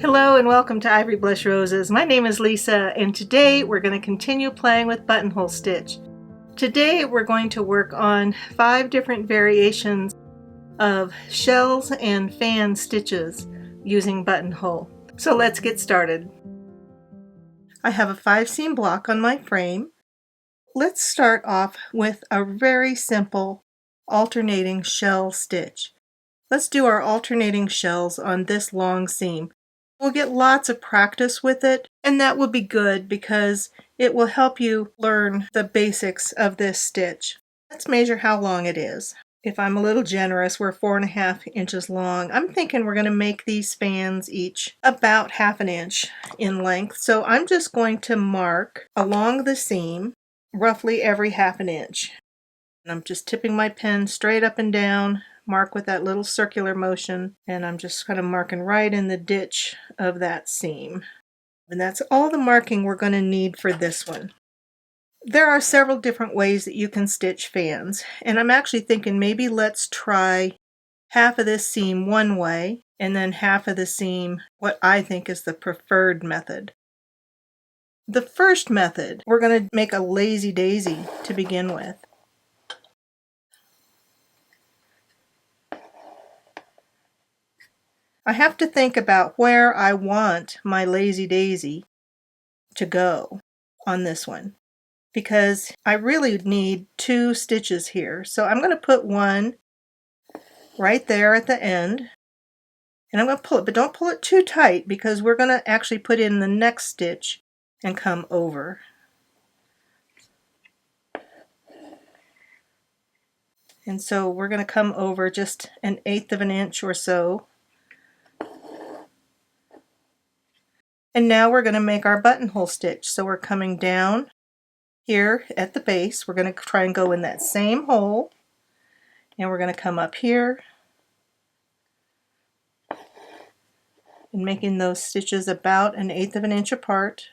Hello and welcome to Ivory Blush Roses. My name is Lisa and today we're going to continue playing with buttonhole stitch. Today we're going to work on 5 different variations of shells and fan stitches using buttonhole. So let's get started. I have a 5-seam block on my frame. Let's start off with a very simple alternating shell stitch. Let's do our alternating shells on this long seam. We'll get lots of practice with it, and that will be good because it will help you learn the basics of this stitch. Let's measure how long it is. If I'm a little generous, we're 4.5 inches long. I'm thinking we're going to make these fans each about 1/2 inch in length. So I'm just going to mark along the seam roughly every 1/2 inch. And I'm just tipping my pen straight up and down, mark with that little circular motion, and I'm just kind of marking right in the ditch of that seam. And that's all the marking we're going to need for this one. There are several different ways that you can stitch fans, and I'm actually thinking maybe let's try half of this seam one way and then half of the seam what I think is the preferred method. The first method, we're going to make a lazy daisy to begin with. I have to think about where I want my lazy daisy to go on this one because I really need 2 stitches here. So I'm going to put one right there at the end and I'm going to pull it, but don't pull it too tight because we're going to actually put in the next stitch and come over. And so we're going to come over just 1/8 of an inch or so. And now we're going to make our buttonhole stitch. So we're coming down here at the base. We're going to try and go in that same hole. And we're going to come up here and making those stitches about 1/8 of an inch apart.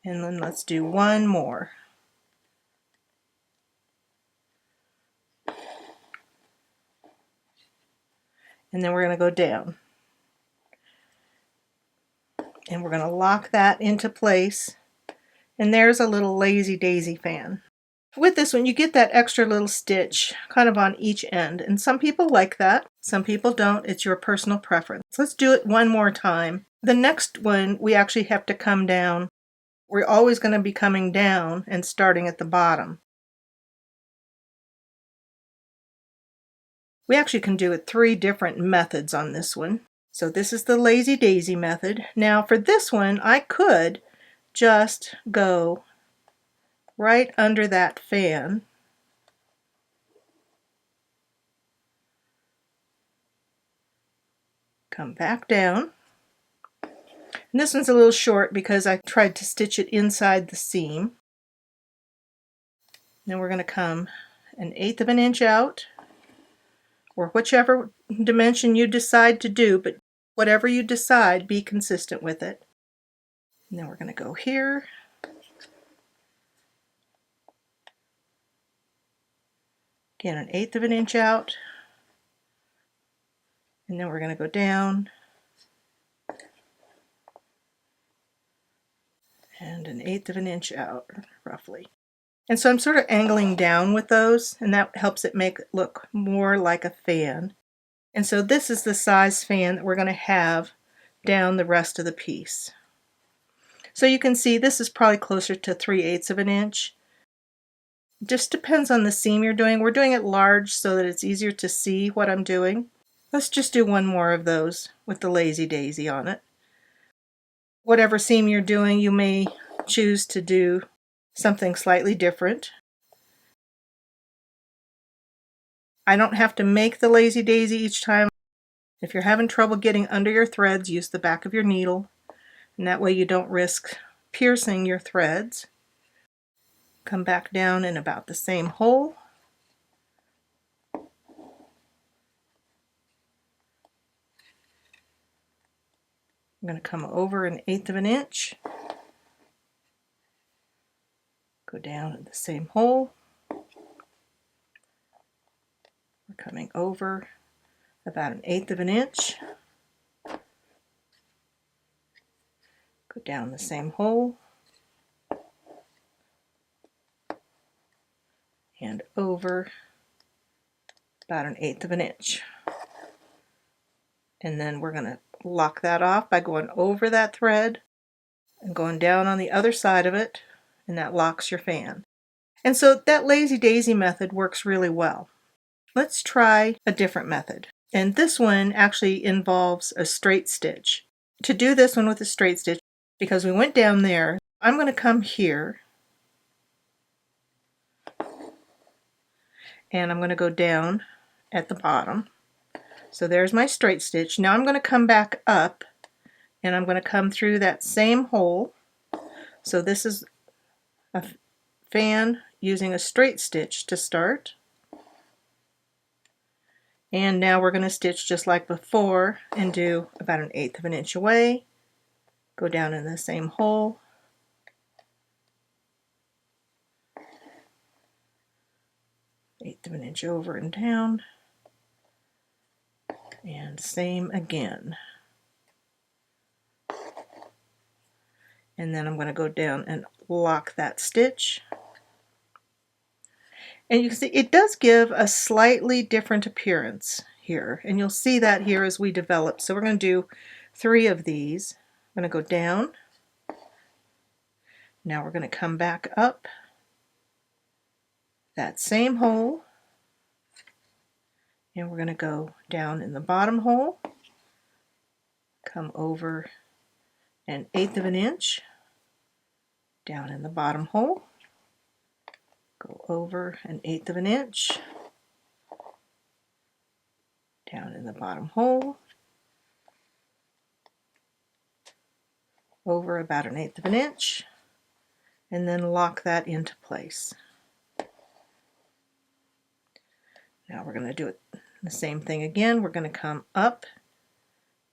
And then let's do one more. And then we're going to go down. And we're going to lock that into place. And there's a little lazy daisy fan. With this one, you get that extra little stitch kind of on each end. And some people like that. Some people don't. It's your personal preference. Let's do it one more time. The next one, we actually have to come down. We're always going to be coming down and starting at the bottom. We actually can do it 3 different methods on this one. So this is the lazy daisy method. Now for this one, I could just go right under that fan. Come back down. And this one's a little short because I tried to stitch it inside the seam. Then we're going to come 1/8 of an inch out, or whichever dimension you decide to do, but whatever you decide, be consistent with it. And then we're going to go here. Again, 1/8 of an inch out. And then we're going to go down. And 1/8 of an inch out, roughly. And so I'm sort of angling down with those, and that helps it make it look more like a fan. And so this is the size fan that we're going to have down the rest of the piece. So you can see this is probably closer to 3/8 of an inch. Just depends on the seam you're doing. We're doing it large so that it's easier to see what I'm doing. Let's just do one more of those with the lazy daisy on it. Whatever seam you're doing, you may choose to do something slightly different. I don't have to make the lazy daisy each time. If you're having trouble getting under your threads, use the back of your needle, and that way you don't risk piercing your threads. Come back down in about the same hole. I'm going to come over 1/8 of an inch. Go down in the same hole. We're coming over about 1/8 of an inch. down the same hole and over about 1/8 of an inch. And then we're going to lock that off by going over that thread and going down on the other side of it, and that locks your fan. And so that lazy daisy method works really well. Let's try a different method. And this one actually involves a straight stitch. To do this one with a straight stitch, because we went down there, I'm going to come here and I'm going to go down at the bottom. So there's my straight stitch. Now I'm going to come back up and I'm going to come through that same hole. So this is a fan using a straight stitch to start. And now we're going to stitch just like before and do about 1/8 of an inch away. Go down in the same hole. Eighth of an inch over and down. And same again. And then I'm going to go down and lock that stitch. And you can see it does give a slightly different appearance here, and you'll see that here as we develop. So we're going to do 3 of these. I'm going to go down. Now we're going to come back up that same hole, and we're going to go down in the bottom hole, come over 1/8 of an inch, down in the bottom hole, go over 1/8 of an inch, down in the bottom hole, over about 1/8 of an inch, and then lock that into place. Now we're going to do it the same thing again. We're going to come up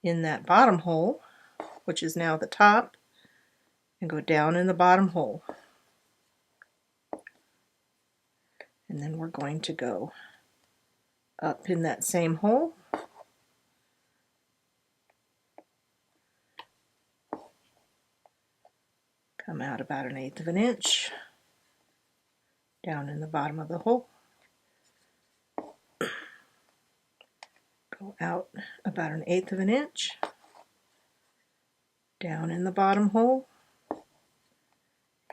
in that bottom hole, which is now the top, and go down in the bottom hole. And then we're going to go up in that same hole, come out about 1/8 of an inch, down in the bottom of the hole, go out about 1/8 of an inch, down in the bottom hole,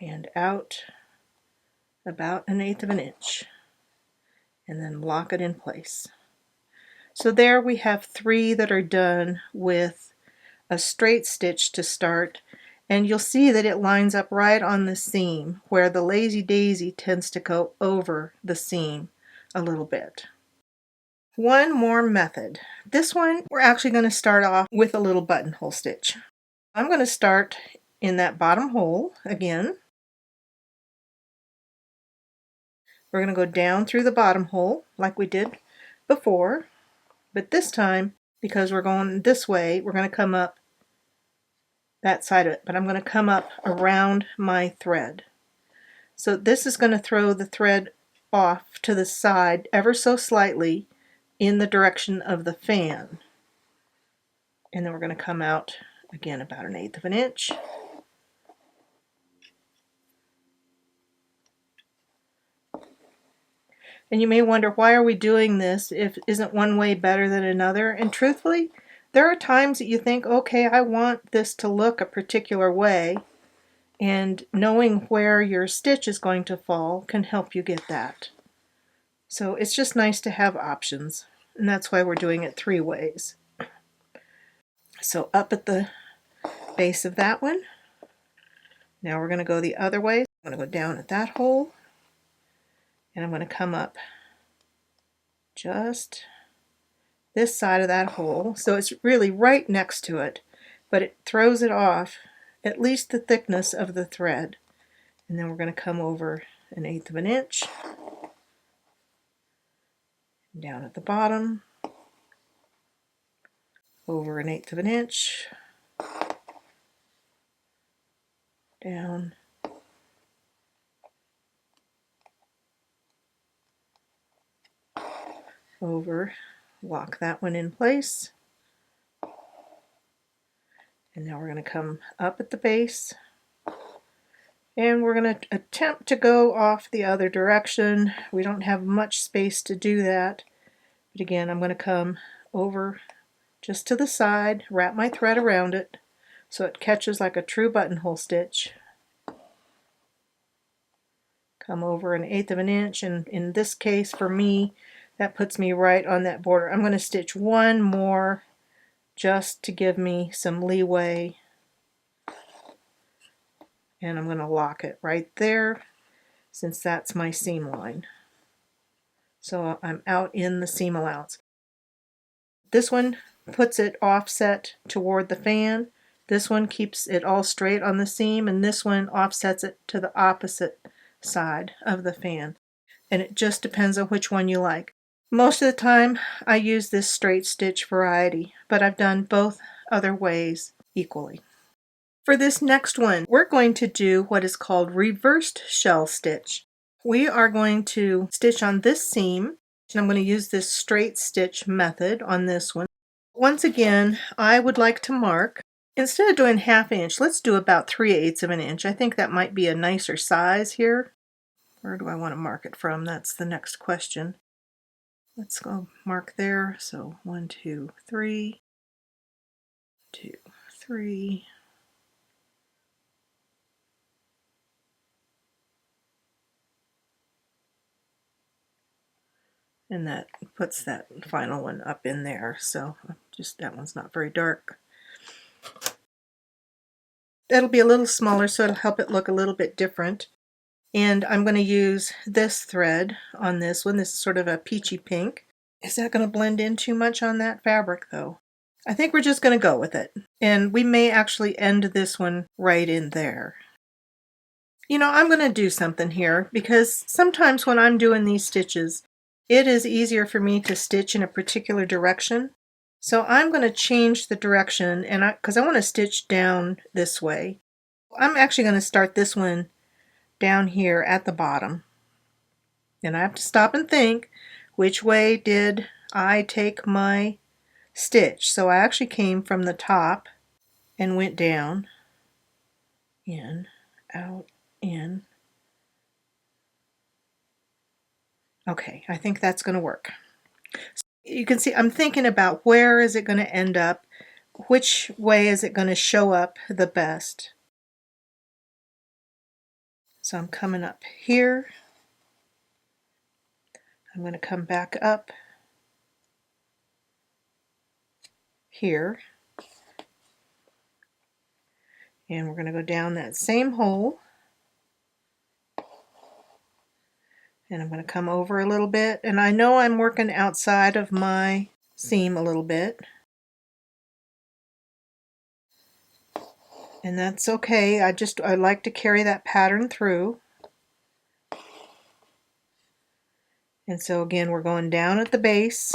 and out about 1/8 of an inch, and then lock it in place. So there we have 3 that are done with a straight stitch to start, and you'll see that it lines up right on the seam where the lazy daisy tends to go over the seam a little bit. One more method. This one we're actually going to start off with a little buttonhole stitch. I'm going to start in that bottom hole again. We're going to go down through the bottom hole like we did before, but this time, because we're going this way, we're going to come up that side of it, but I'm going to come up around my thread. So this is going to throw the thread off to the side ever so slightly in the direction of the fan. And then we're going to come out again about 1/8 of an inch. And you may wonder, why are we doing this if isn't one way better than another? And truthfully, there are times that you think, okay, I want this to look a particular way, and knowing where your stitch is going to fall can help you get that. So it's just nice to have options, and that's why we're doing it 3 ways. So up at the base of that one, now we're going to go the other way. I'm going to go down at that hole, and I'm going to come up just this side of that hole, so it's really right next to it, but it throws it off at least the thickness of the thread. And then we're going to come over 1/8 of an inch, down at the bottom, over 1/8 of an inch, down, over, lock that one in place, And now we're going to come up at the base, and we're going to attempt to go off the other direction. We don't have much space to do that, but again, I'm going to come over just to the side, wrap my thread around it so it catches like a true buttonhole stitch. Come over 1/8 of an inch, and in this case for me that puts me right on that border. I'm going to stitch one more just to give me some leeway, and I'm going to lock it right there since that's my seam line. So I'm out in the seam allowance. This one puts it offset toward the fan. This one keeps it all straight on the seam, and this one offsets it to the opposite side of the fan. And it just depends on which one you like. Most of the time I use this straight stitch variety, but I've done both other ways equally. For this next one, we're going to do what is called reversed shell stitch. We are going to stitch on this seam, and I'm going to use this straight stitch method on this one. Once again, I would like to mark, instead of doing 1/2 inch, let's do about 3/8 of an inch. I think that might be a nicer size here. Where do I want to mark it from? That's the next question. Let's go mark there. So 1, 2, 3, 2, 3. And that puts that final one up in there. So just that one's not very dark. That'll be a little smaller, so it'll help it look a little bit different. And I'm going to use this thread on this one. This is sort of a peachy pink. Is that going to blend in too much on that fabric though? I think we're just going to go with it. And we may actually end this one right in there. You know, I'm going to do something here because sometimes when I'm doing these stitches, it is easier for me to stitch in a particular direction. So I'm going to change the direction, and because I want to stitch down this way. I'm actually going to start this one down here at the bottom. And I have to stop and think, which way did I take my stitch? So I actually came from the top and went down, in, out, in. Okay, I think that's going to work. So you can see I'm thinking about where is it going to end up, which way is it going to show up the best. So I'm coming up here. I'm going to come back up here. And we're going to go down that same hole. And I'm going to come over a little bit. And I know I'm working outside of my seam a little bit. And that's okay. I like to carry that pattern through. And so again, we're going down at the base.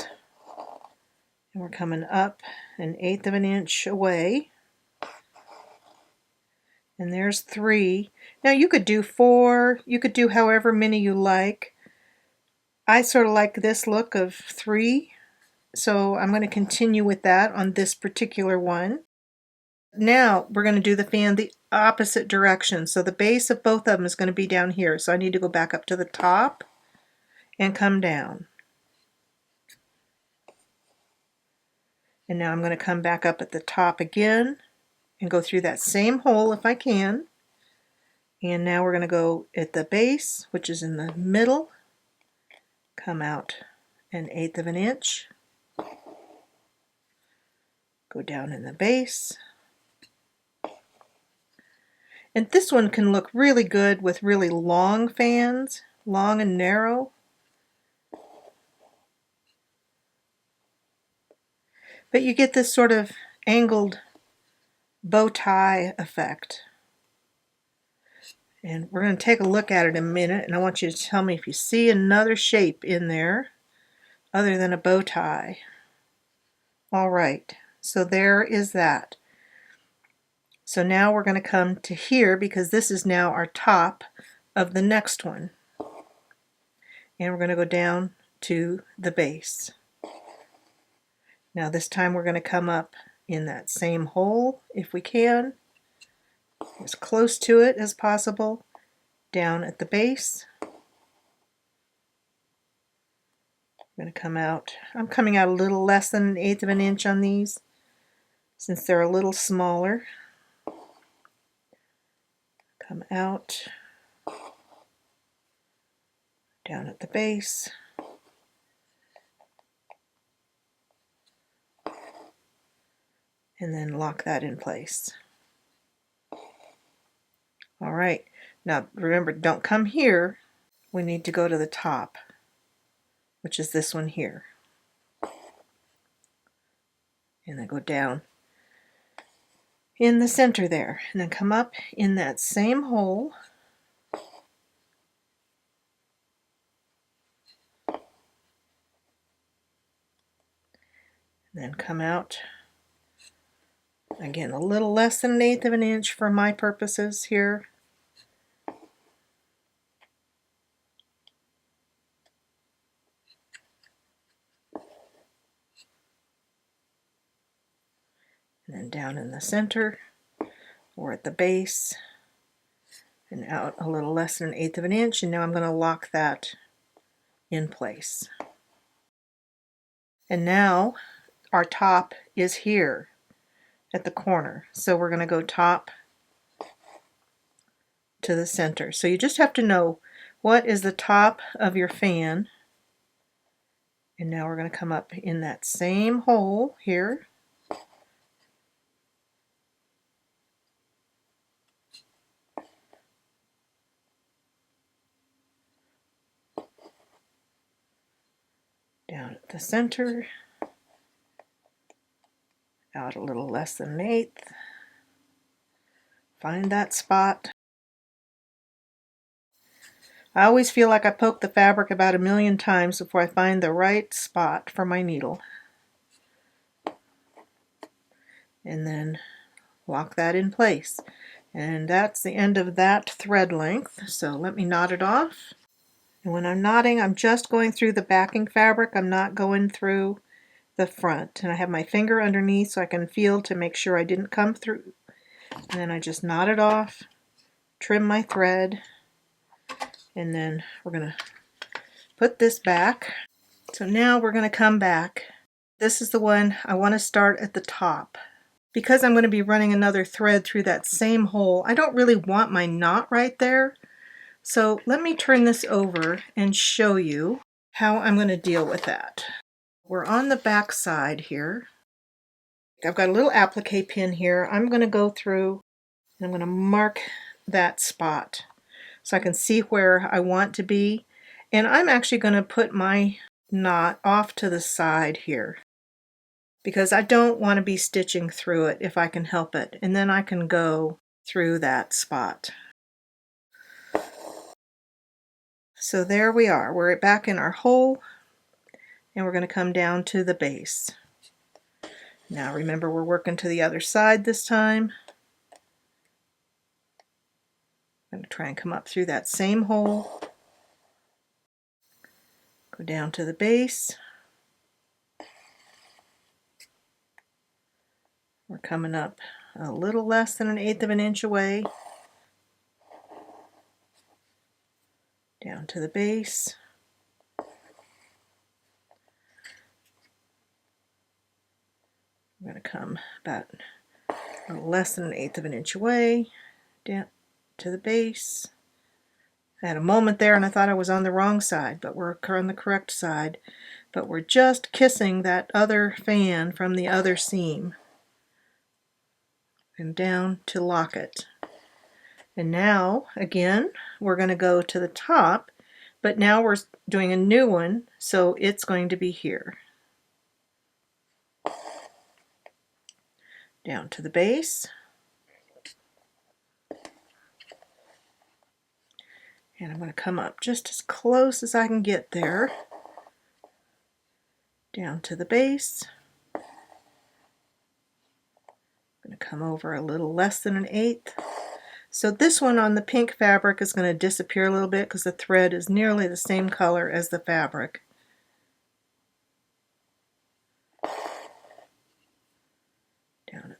And we're coming up 1/8 of an inch away. And there's 3. Now you could do 4, you could do however many you like. I sort of like this look of 3, so I'm going to continue with that on this particular one. Now we're going to do the fan the opposite direction. So the base of both of them is going to be down here. So I need to go back up to the top and come down. And now I'm going to come back up at the top again and go through that same hole if I can. And now we're going to go at the base, which is in the middle, come out 1/8 of an inch, go down in the base. And this one can look really good with really long fans, long and narrow. But you get this sort of angled bow tie effect. And we're going to take a look at it in a minute, and I want you to tell me if you see another shape in there other than a bow tie. All right, so there is that. So now we're going to come to here because this is now our top of the next one. And we're going to go down to the base. Now this time we're going to come up in that same hole if we can, as close to it as possible, down at the base. I'm going to come out, I'm coming out a little less than 1/8 of an inch on these since they're a little smaller. Come out, down at the base, and then lock that in place. All right, now remember, don't come here. We need to go to the top, which is this one here. And then go down in the center there, and then come up in that same hole. Then come out again a little less than 1/8 of an inch for my purposes here. And then down in the center or at the base and out a little less than 1/8 of an inch, and now I'm going to lock that in place. And now our top is here at the corner, so we're going to go top to the center. So you just have to know what is the top of your fan, and now we're going to come up in that same hole here. Down at the center, out a little less than 1/8. Find that spot. I always feel like I poke the fabric about 1,000,000 times before I find the right spot for my needle. And then lock that in place. And that's the end of that thread length. So let me knot it off. And when I'm knotting, I'm just going through the backing fabric. I'm not going through the front. And I have my finger underneath so I can feel to make sure I didn't come through. And then I just knot it off, trim my thread, and then we're going to put this back. So now we're going to come back. This is the one I want to start at the top. Because I'm going to be running another thread through that same hole, I don't really want my knot right there. So let me turn this over and show you how I'm going to deal with that. We're on the back side here. I've got a little applique pin here. I'm going to go through and I'm going to mark that spot so I can see where I want to be. And I'm actually going to put my knot off to the side here because I don't want to be stitching through it if I can help it. And then I can go through that spot. So there we are. We're back in our hole and we're going to come down to the base. Now remember, we're working to the other side this time. I'm going to try and come up through that same hole. Go down to the base. We're coming up a little less than 1/8 of an inch away. Down to the base. I'm going to come about a little less than 1/8 of an inch away, down to the base. I had a moment there and I thought I was on the wrong side, but we're on the correct side. But we're just kissing that other fan from the other seam. And down to lock it. And now, again, we're going to go to the top, but now we're doing a new one, so it's going to be here. Down to the base. And I'm going to come up just as close as I can get there. Down to the base. I'm going to come over a little less than 1/8. So this one on the pink fabric is going to disappear a little bit because the thread is nearly the same color as the fabric.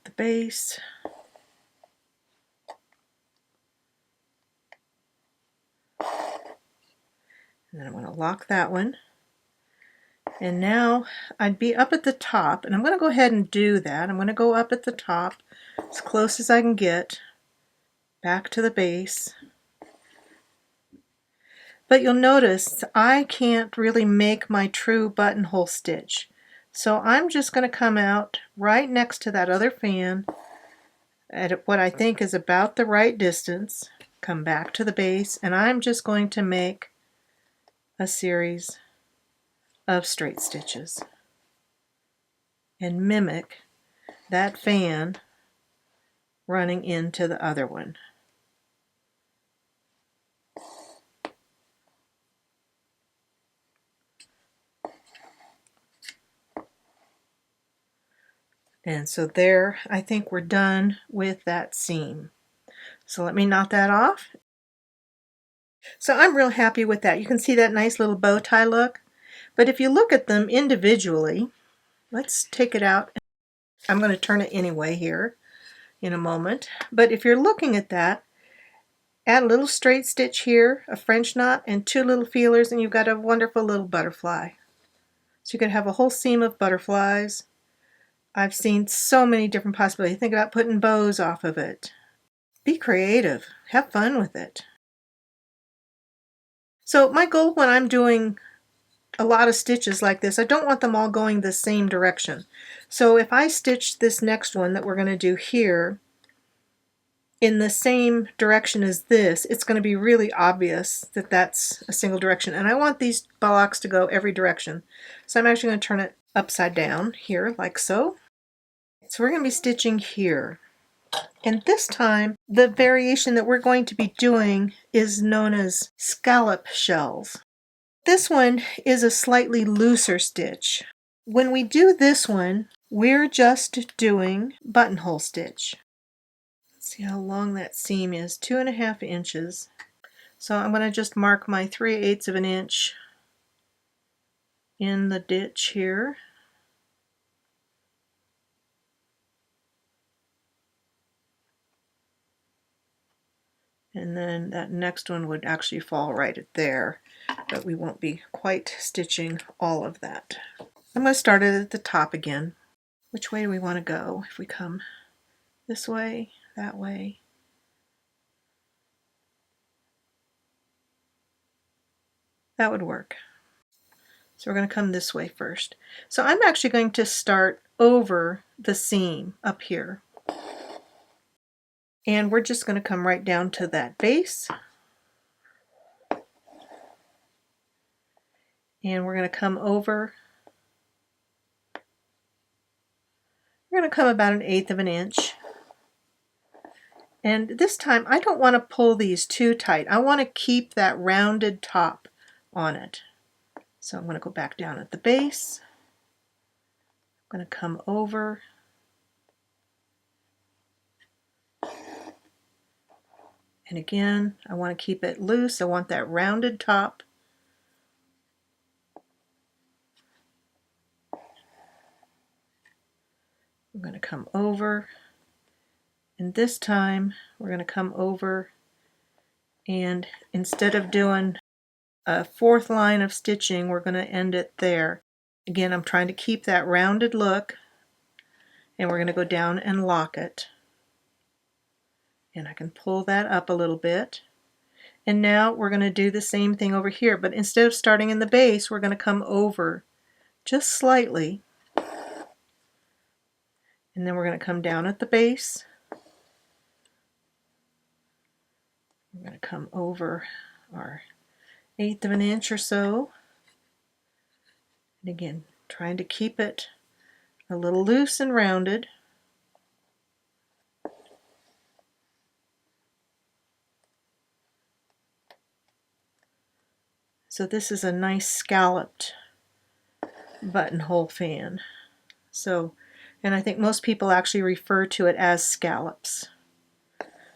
the base. And then I'm going to lock that one. And now I'd be up at the top, and I'm going to go ahead and do that. I'm going to go up at the top as close as I can get, back to the base. But you'll notice I can't really make my true buttonhole stitch. So I'm just going to come out right next to that other fan at what I think is about the right distance, come back to the base, and I'm just going to make a series of straight stitches and mimic that fan running into the other one. And so there, I think we're done with that seam. So let me knot that off. So I'm real happy with that. You can see that nice little bow tie look. But if you look at them individually, let's take it out. I'm going to turn it anyway here in a moment. But if you're looking at that, add a little straight stitch here, a French knot, and 2 little feelers, and you've got a wonderful little butterfly. So you could have a whole seam of butterflies. I've seen so many different possibilities. Think about putting bows off of it. Be creative. Have fun with it. So my goal when I'm doing a lot of stitches like this, I don't want them all going the same direction. So if I stitch this next one that we're going to do here in the same direction as this, it's going to be really obvious that that's a single direction. And I want these blocks to go every direction. So I'm actually going to turn it upside down here, like so. So we're going to be stitching here. And this time, the variation that we're going to be doing is known as scallop shells. This one is a slightly looser stitch. When we do this one, we're just doing buttonhole stitch. Let's see how long that seam is, 2.5 inches. So I'm going to just mark my 3/8 of an inch in the ditch here. And then that next one would actually fall right at there, but we won't be quite stitching all of that. I'm going to start it at the top again. Which way do we want to go? If we come this way, that way. That would work. So we're going to come this way first. So I'm actually going to start over the seam up here. And we're just going to come right down to that base. And we're going to come over. We're going to come about 1/8 of an inch. And this time I don't want to pull these too tight. I want to keep that rounded top on it. So I'm going to go back down at the base. I'm going to come over. And again, I want to keep it loose. I want that rounded top. I'm going to come over. And this time we're going to come over, and instead of doing a 4th line of stitching, we're going to end it there. Again, I'm trying to keep that rounded look, and we're going to go down and lock it. And I can pull that up a little bit. And now we're going to do the same thing over here, but instead of starting in the base, we're going to come over just slightly. And then we're going to come down at the base. We're going to come over our 1/8 of an inch or so. And again, trying to keep it a little loose and rounded. So this is a nice scalloped buttonhole fan. So, and I think most people actually refer to it as scallops.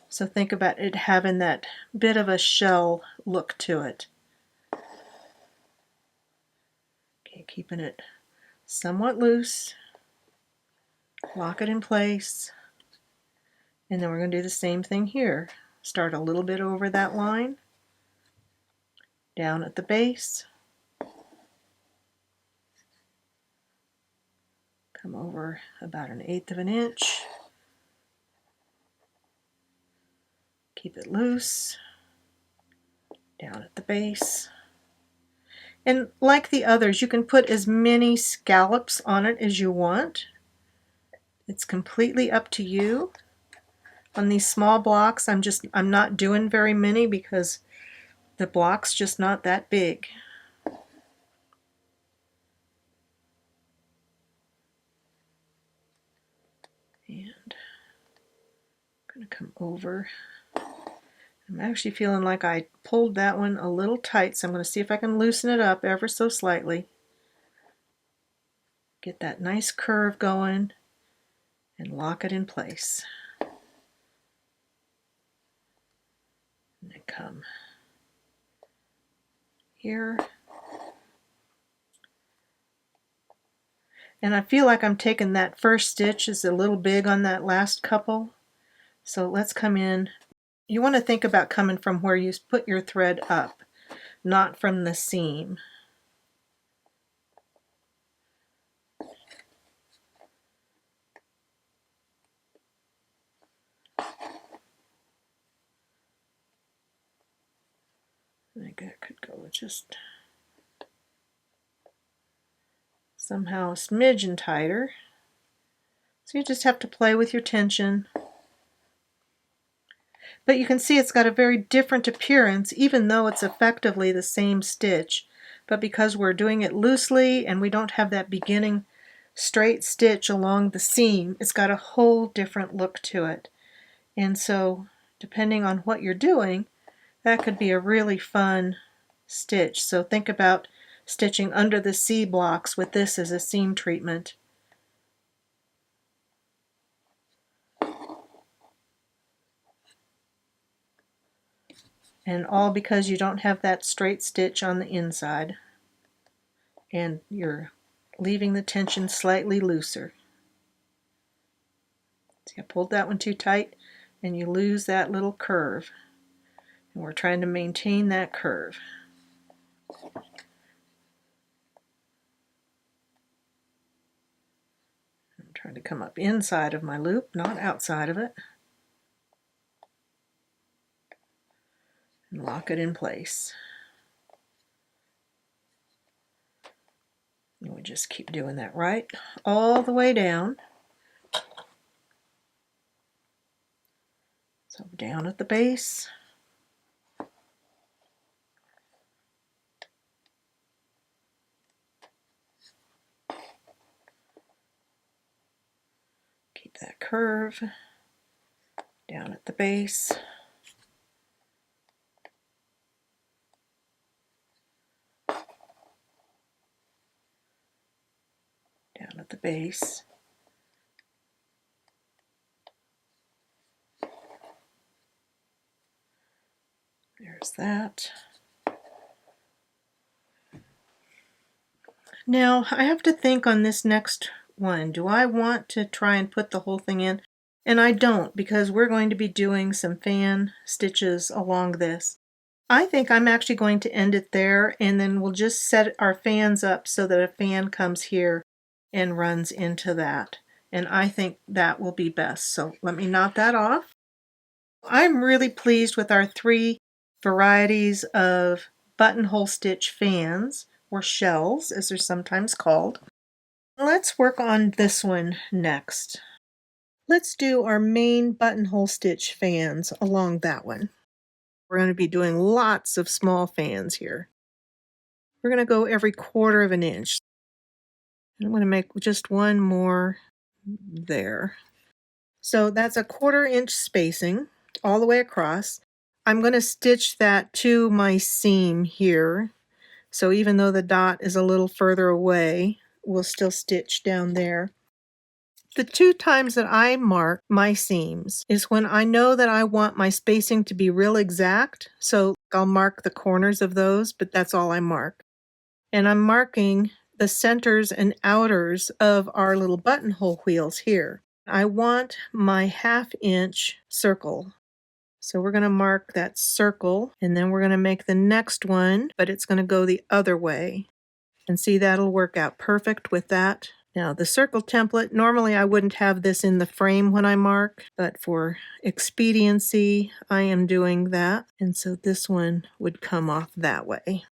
So think about it having that bit of a shell look to it. Okay, keeping it somewhat loose. Lock it in place. And then we're going to do the same thing here. Start a little bit over that line, down at the base, come over about 1/8 of an inch, keep it loose, down at the base. And like the others, you can put as many scallops on it as you want. It's completely up to you. On these small blocks, I'm not doing very many because the block's just not that big. And I'm going to come over. I'm actually feeling like I pulled that one a little tight, so I'm going to see if I can loosen it up ever so slightly. Get that nice curve going and lock it in place. And then come here. And I feel like I'm taking that first stitch is a little big on that last couple. So let's come in. You want to think about coming from where you put your thread up, not from the seam. I think that could go just somehow a smidgen tighter. So you just have to play with your tension. But you can see it's got a very different appearance, even though it's effectively the same stitch. But because we're doing it loosely and we don't have that beginning straight stitch along the seam, it's got a whole different look to it. And so, depending on what you're doing, that could be a really fun stitch. So think about stitching under the C blocks with this as a seam treatment. And all because you don't have that straight stitch on the inside. And you're leaving the tension slightly looser. See, I pulled that one too tight and you lose that little curve. And we're trying to maintain that curve. I'm trying to come up inside of my loop, not outside of it. And lock it in place. And we just keep doing that right all the way down. So down at the base. Keep that curve. Down at the base. Down at the base. There's that. Now I have to think on this next one. Do I want to try and put the whole thing in? And I don't, because we're going to be doing some fan stitches along this. I think I'm actually going to end it there, and then we'll just set our fans up so that a fan comes here and runs into that. And I think that will be best. So let me knot that off. I'm really pleased with our 3 varieties of buttonhole stitch fans, or shells as they're sometimes called. Let's work on this one next. Let's do our main buttonhole stitch fans along that one. We're going to be doing lots of small fans here. We're going to go every 1/4 of an inch. I'm going to make just one more there. So that's a 1/4 inch spacing all the way across. I'm going to stitch that to my seam here. So even though the dot is a little further away, we'll still stitch down there. The 2 times that I mark my seams is when I know that I want my spacing to be real exact. So I'll mark the corners of those, but that's all I mark. And I'm marking the centers and outers of our little buttonhole wheels here. I want my 1/2 inch circle. So we're going to mark that circle, and then we're going to make the next one, but it's going to go the other way. And see, that'll work out perfect with that. Now the circle template, normally I wouldn't have this in the frame when I mark, but for expediency, I am doing that. And so this one would come off that way.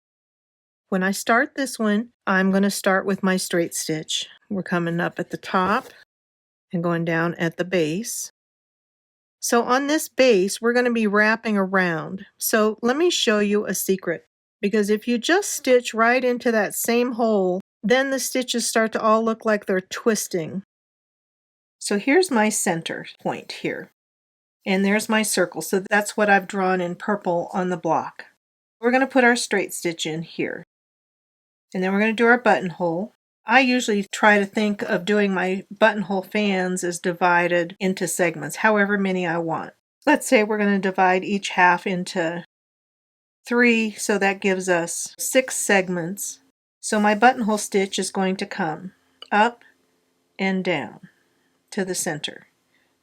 When I start this one, I'm going to start with my straight stitch. We're coming up at the top and going down at the base. So on this base, we're going to be wrapping around. So let me show you a secret, because if you just stitch right into that same hole, then the stitches start to all look like they're twisting. So here's my center point here, and there's my circle. So that's what I've drawn in purple on the block. We're going to put our straight stitch in here, and then we're going to do our buttonhole. I usually try to think of doing my buttonhole fans as divided into segments, however many I want. Let's say we're going to divide each half into 3, so that gives us 6 segments. So my buttonhole stitch is going to come up and down to the center,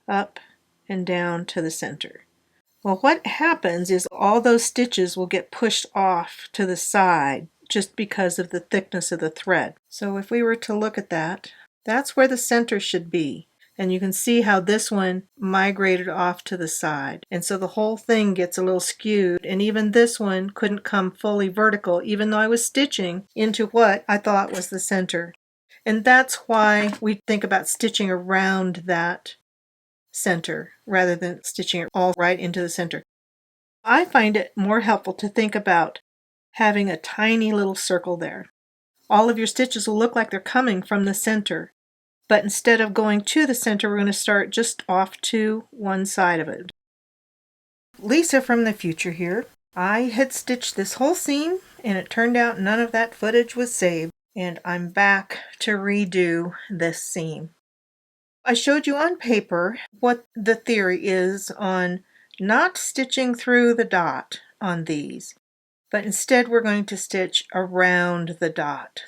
up and down to the center. Well, what happens is all those stitches will get pushed off to the side just because of the thickness of the thread. So if we were to look at that, that's where the center should be. And you can see how this one migrated off to the side. And so the whole thing gets a little skewed, and even this one couldn't come fully vertical, even though I was stitching into what I thought was the center. And that's why we think about stitching around that center rather than stitching it all right into the center. I find it more helpful to think about having a tiny little circle there. All of your stitches will look like they're coming from the center, but instead of going to the center, we're going to start just off to one side of it. Lisa from the future here. I had stitched this whole seam, and it turned out none of that footage was saved, and I'm back to redo this seam. I showed you on paper what the theory is on not stitching through the dot on these, but instead we're going to stitch around the dot.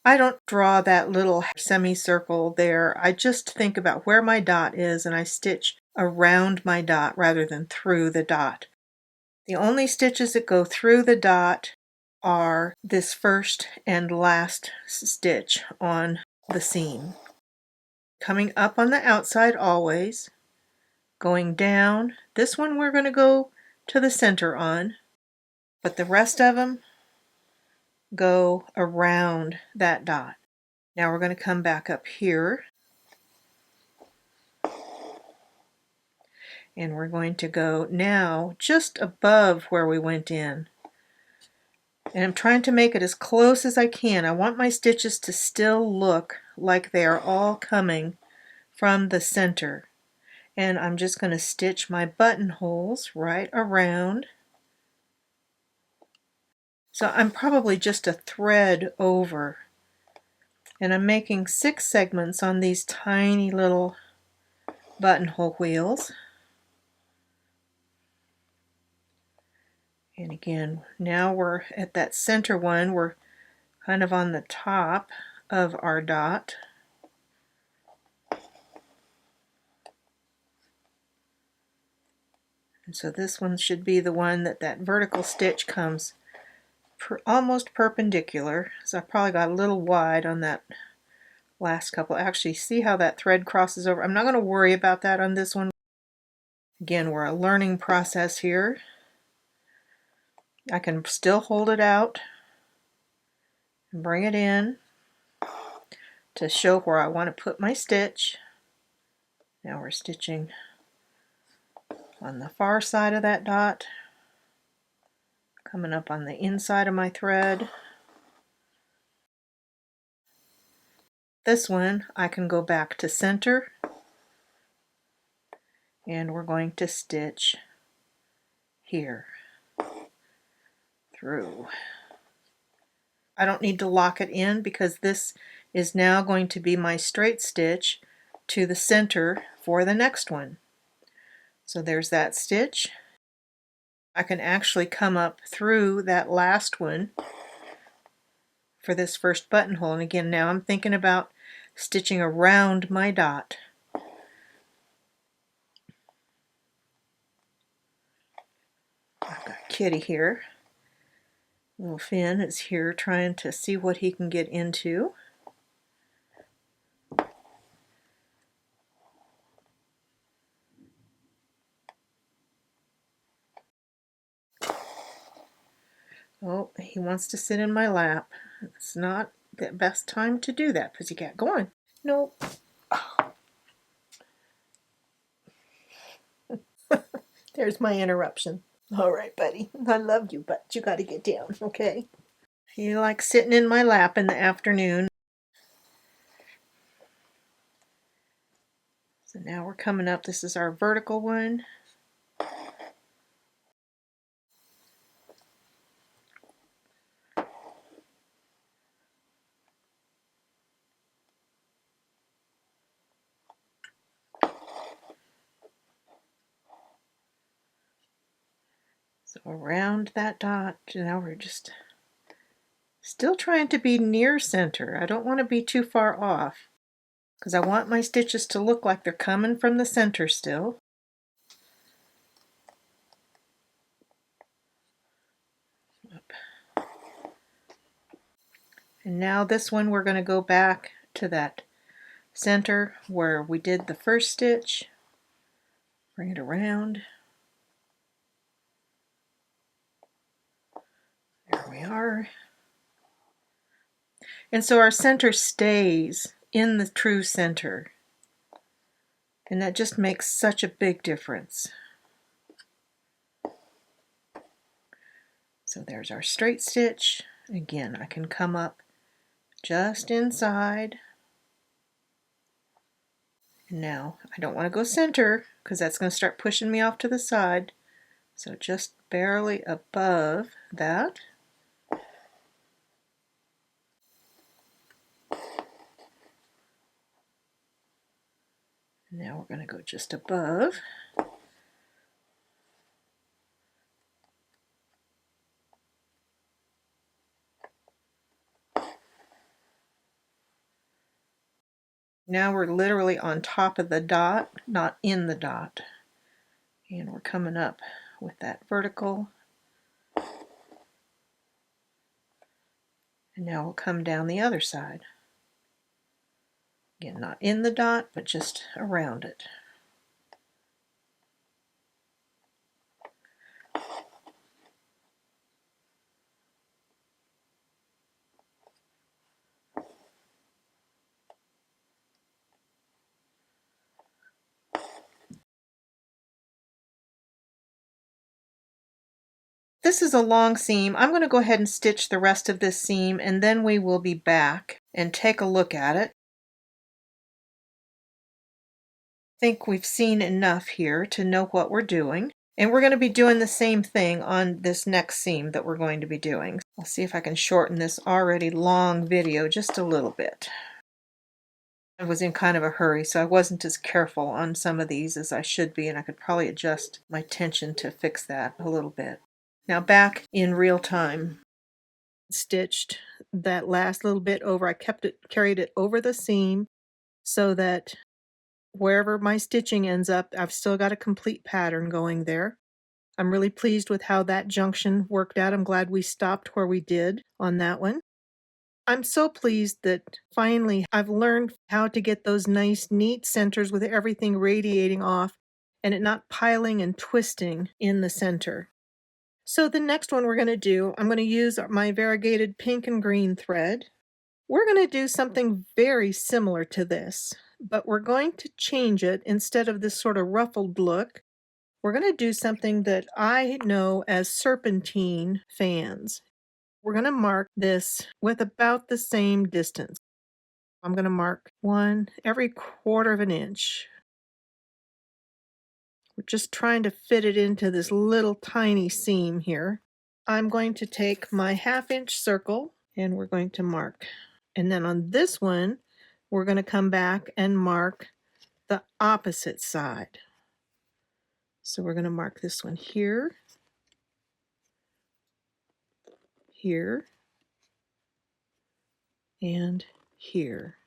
I don't draw that little semicircle there. I just think about where my dot is and I stitch around my dot rather than through the dot. The only stitches that go through the dot are this first and last stitch on the seam. Coming up on the outside always, going down. This one we're going to go to the center on, but the rest of them go around that dot. Now we're going to come back up here, and we're going to go now just above where we went in. And I'm trying to make it as close as I can. I want my stitches to still look like they are all coming from the center. And I'm just going to stitch my buttonholes right around. So I'm probably just a thread over. And I'm making 6 segments on these tiny little buttonhole wheels. And again, now we're at that center one. We're kind of on the top of our dot. And so this one should be the one that vertical stitch comes almost perpendicular. So I probably got a little wide on that last couple. Actually, see how that thread crosses over? I'm not going to worry about that on this one. Again, we're a learning process here. I can still hold it out and bring it in to show where I want to put my stitch. Now we're stitching on the far side of that dot, coming up on the inside of my thread. This one I can go back to center, and we're going to stitch here through. I don't need to lock it in because this is now going to be my straight stitch to the center for the next one. So there's that stitch. I can actually come up through that last one for this first buttonhole. And again, now I'm thinking about stitching around my dot. I've got Kitty here. Little Finn is here trying to see what he can get into. Oh, he wants to sit in my lap. It's not the best time to do that, pussycat. Go on. Nope. There's my interruption. All right, buddy. I love you, but you got to get down, okay? He likes sitting in my lap in the afternoon. So now we're coming up. This is our vertical one. So around that dot, now we're just still trying to be near center. I don't want to be too far off because I want my stitches to look like they're coming from the center still. And now this one we're going to go back to that center where we did the first stitch. Bring it around. There we are. And so our center stays in the true center. And that just makes such a big difference. So there's our straight stitch. Again, I can come up just inside. And now I don't want to go center because that's going to start pushing me off to the side. So just barely above that. Now we're going to go just above. Now we're literally on top of the dot, not in the dot. And we're coming up with that vertical. And now we'll come down the other side. Again, not in the dot, but just around it. This is a long seam. I'm going to go ahead and stitch the rest of this seam, and then we will be back and take a look at it. I think we've seen enough here to know what we're doing. And we're going to be doing the same thing on this next seam that we're going to be doing. I'll see if I can shorten this already long video just a little bit. I was in kind of a hurry, so I wasn't as careful on some of these as I should be, and I could probably adjust my tension to fix that a little bit. Now back in real time. Stitched that last little bit over. I carried it over the seam so that wherever my stitching ends up, I've still got a complete pattern going there. I'm really pleased with how that junction worked out. I'm glad we stopped where we did on that one. I'm so pleased that finally I've learned how to get those nice, neat centers with everything radiating off and it not piling and twisting in the center. So the next one we're going to do, I'm going to use my variegated pink and green thread. We're going to do something very similar to this, but we're going to change it. Instead of this sort of ruffled look, we're going to do something that I know as serpentine fans. We're going to mark this with about the same distance. I'm going to mark one every 1/4 of an inch. We're just trying to fit it into this little tiny seam here. I'm going to take my 1/2 inch circle and we're going to mark. And then on this one, we're going to come back and mark the opposite side. So we're going to mark this one here, here, and here.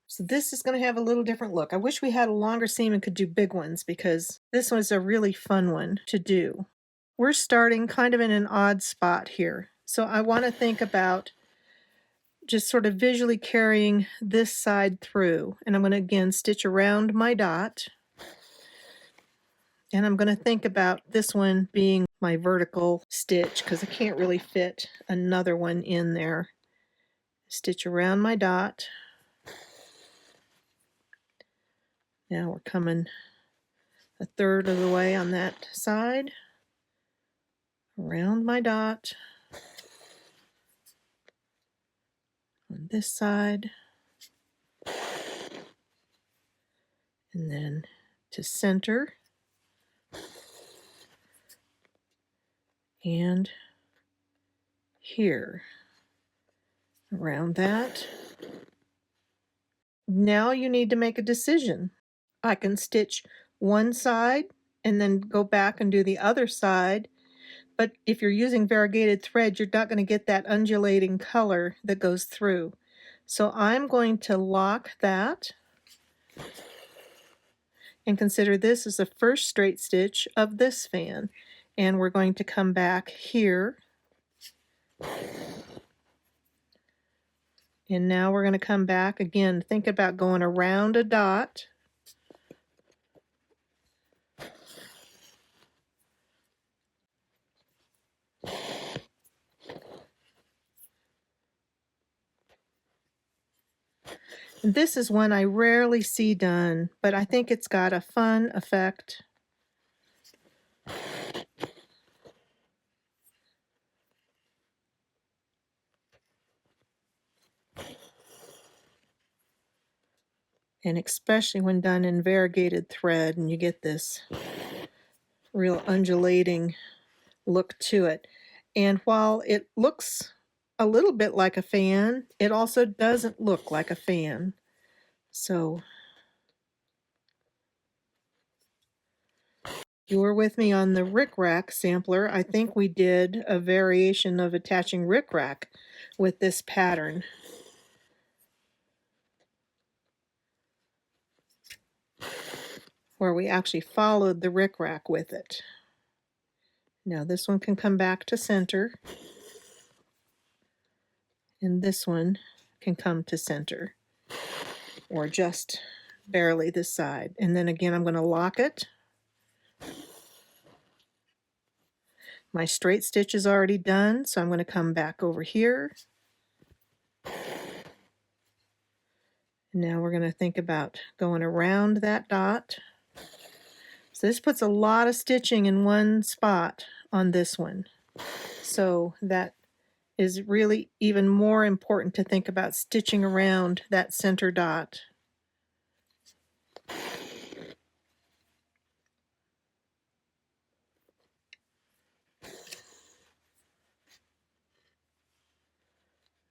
So this is going to have a little different look. I wish we had a longer seam and could do big ones because this one's a really fun one to do. we're starting kind of in an odd spot here. So I want to think about just sort of visually carrying this side through. And I'm going to again stitch around my dot. And I'm going to think about this one being my vertical stitch because I can't really fit another one in there. Stitch around my dot. Now we're coming a third of the way on that side. Around my dot. On this side. And then to center. And here. Around that. Now you need to make a decision. I can stitch one side and then go back and do the other side. But if you're using variegated thread, you're not going to get that undulating color that goes through. So I'm going to lock that and consider this as the first straight stitch of this fan. And we're going to come back here. And now we're going to come back again. Think about going around a dot. This is one I rarely see done, but I think it's got a fun effect. And especially when done in variegated thread, and you get this real undulating look to it. And while it looks a little bit like a fan, it also doesn't look like a fan. So you were with me on the rickrack sampler. I think we did a variation of attaching rickrack with this pattern. Where we actually followed the rickrack with it. Now this one can come back to center. And this one can come to center. Or just barely this side. And then again I'm going to lock it. My straight stitch is already done, so I'm going to come back over here. And now we're going to think about going around that dot. So this puts a lot of stitching in one spot on this one. So that is really even more important to think about stitching around that center dot.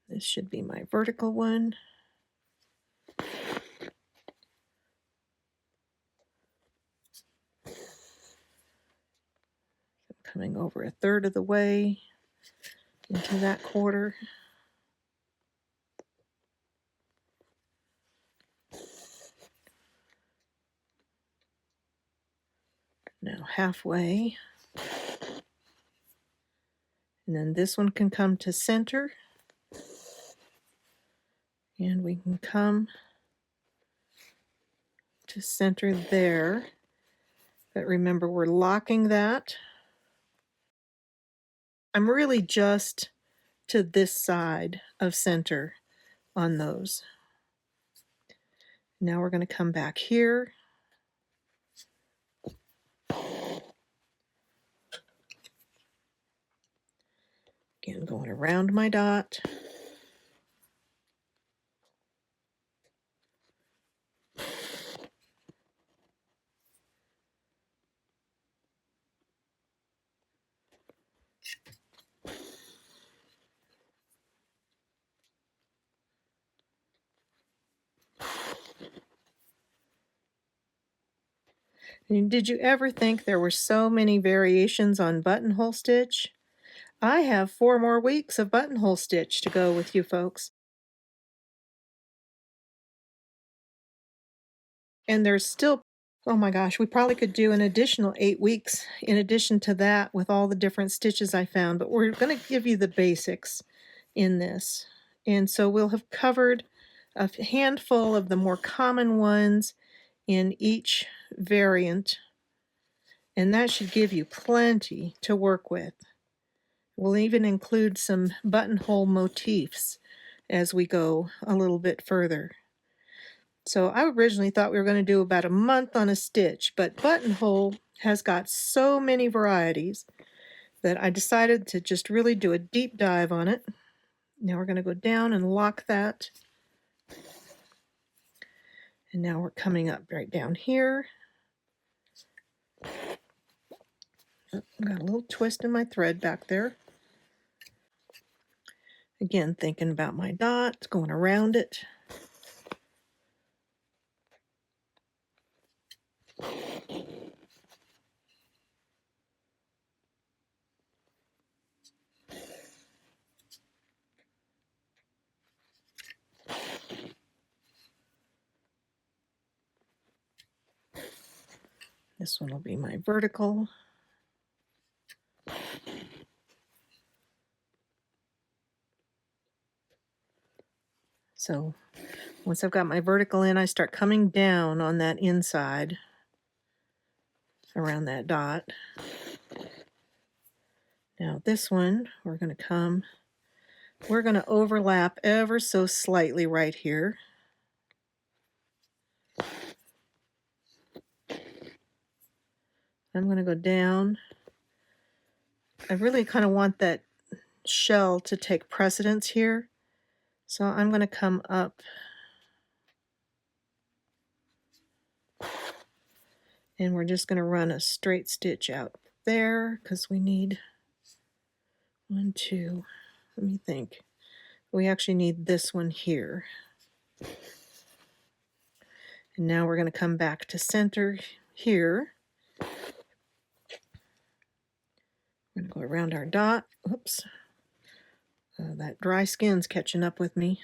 This should be my vertical one. Coming over a third of the way into that quarter. Now halfway. And then this one can come to center. And we can come to center there. But remember, we're locking that. I'm really just to this side of center on those. Now we're going to come back here. Again, going around my dot. And did you ever think there were so many variations on buttonhole stitch? I have 4 more weeks of buttonhole stitch to go with you folks. And there's still Oh my gosh, we probably could do an additional 8 weeks in addition to that with all the different stitches I found, but we're going to give you the basics in this. And so we'll have covered a handful of the more common ones in each variant, and that should give you plenty to work with. We'll even include some buttonhole motifs as we go a little bit further. So I originally thought we were going to do about a month on a stitch, but buttonhole has got so many varieties that I decided to just really do a deep dive on it. Now we're going to go down and lock that. And now we're coming up right down here. Oh, got a little twist in my thread back there. Again, thinking about my dot, going around it. This one will be my vertical. So once I've got my vertical in, I start coming down on that inside around that dot. Now this one, we're going to overlap ever so slightly right here. I'm going to go down. I really kind of want that shell to take precedence here. So I'm going to come up and we're just going to run a straight stitch out there because we need 1, 2, let me think. We actually need this one here. And now we're going to come back to center here. We're going to go around our dot. Oops. That dry skin's catching up with me.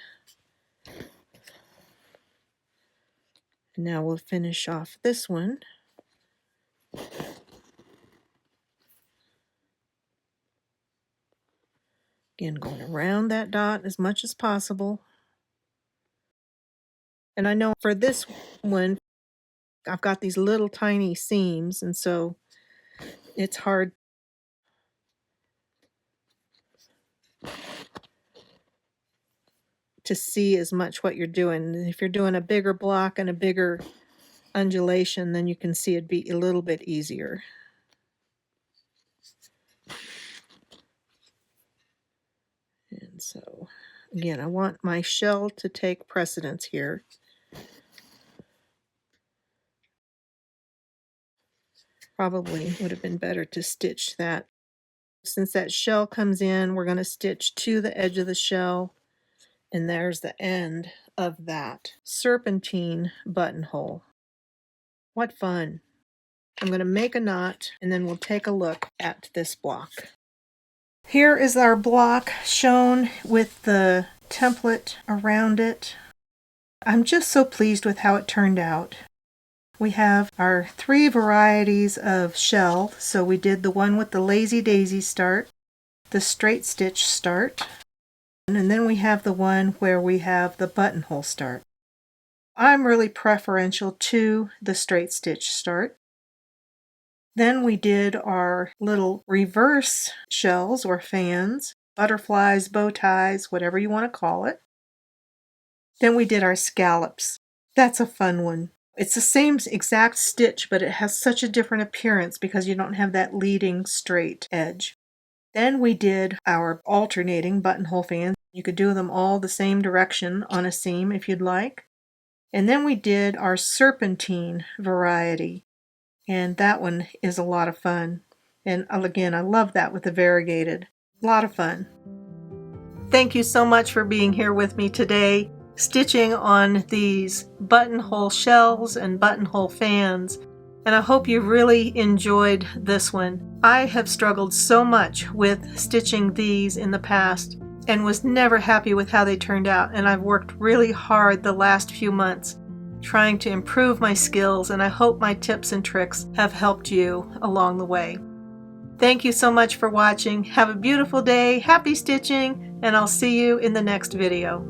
And now we'll finish off this one. Again, going around that dot as much as possible. And I know for this one, I've got these little tiny seams, and so it's hard to see as much what you're doing. If you're doing a bigger block and a bigger undulation, then you can see it be a little bit easier. And so, again, I want my shell to take precedence here. Probably would have been better to stitch that. Since that shell comes in, we're going to stitch to the edge of the shell, and there's the end of that serpentine buttonhole. What fun. I'm going to make a knot, and then we'll take a look at this block. Here is our block shown with the template around it. I'm just so pleased with how it turned out. We have our 3 varieties of shell. So we did the one with the lazy daisy start, the straight stitch start, and then we have the one where we have the buttonhole start. I'm really preferential to the straight stitch start. Then we did our little reverse shells or fans, butterflies, bow ties, whatever you want to call it. Then we did our scallops. That's a fun one. It's the same exact stitch, but it has such a different appearance because you don't have that leading straight edge. Then we did our alternating buttonhole fans. You could do them all the same direction on a seam if you'd like. And then we did our serpentine variety. And that one is a lot of fun. And again, I love that with the variegated. A lot of fun. Thank you so much for being here with me today, stitching on these buttonhole shells and buttonhole fans. And I hope you really enjoyed this one. I have struggled so much with stitching these in the past and was never happy with how they turned out. And I've worked really hard the last few months trying to improve my skills, and I hope my tips and tricks have helped you along the way. Thank you so much for watching. Have a beautiful day, happy stitching, and I'll see you in the next video.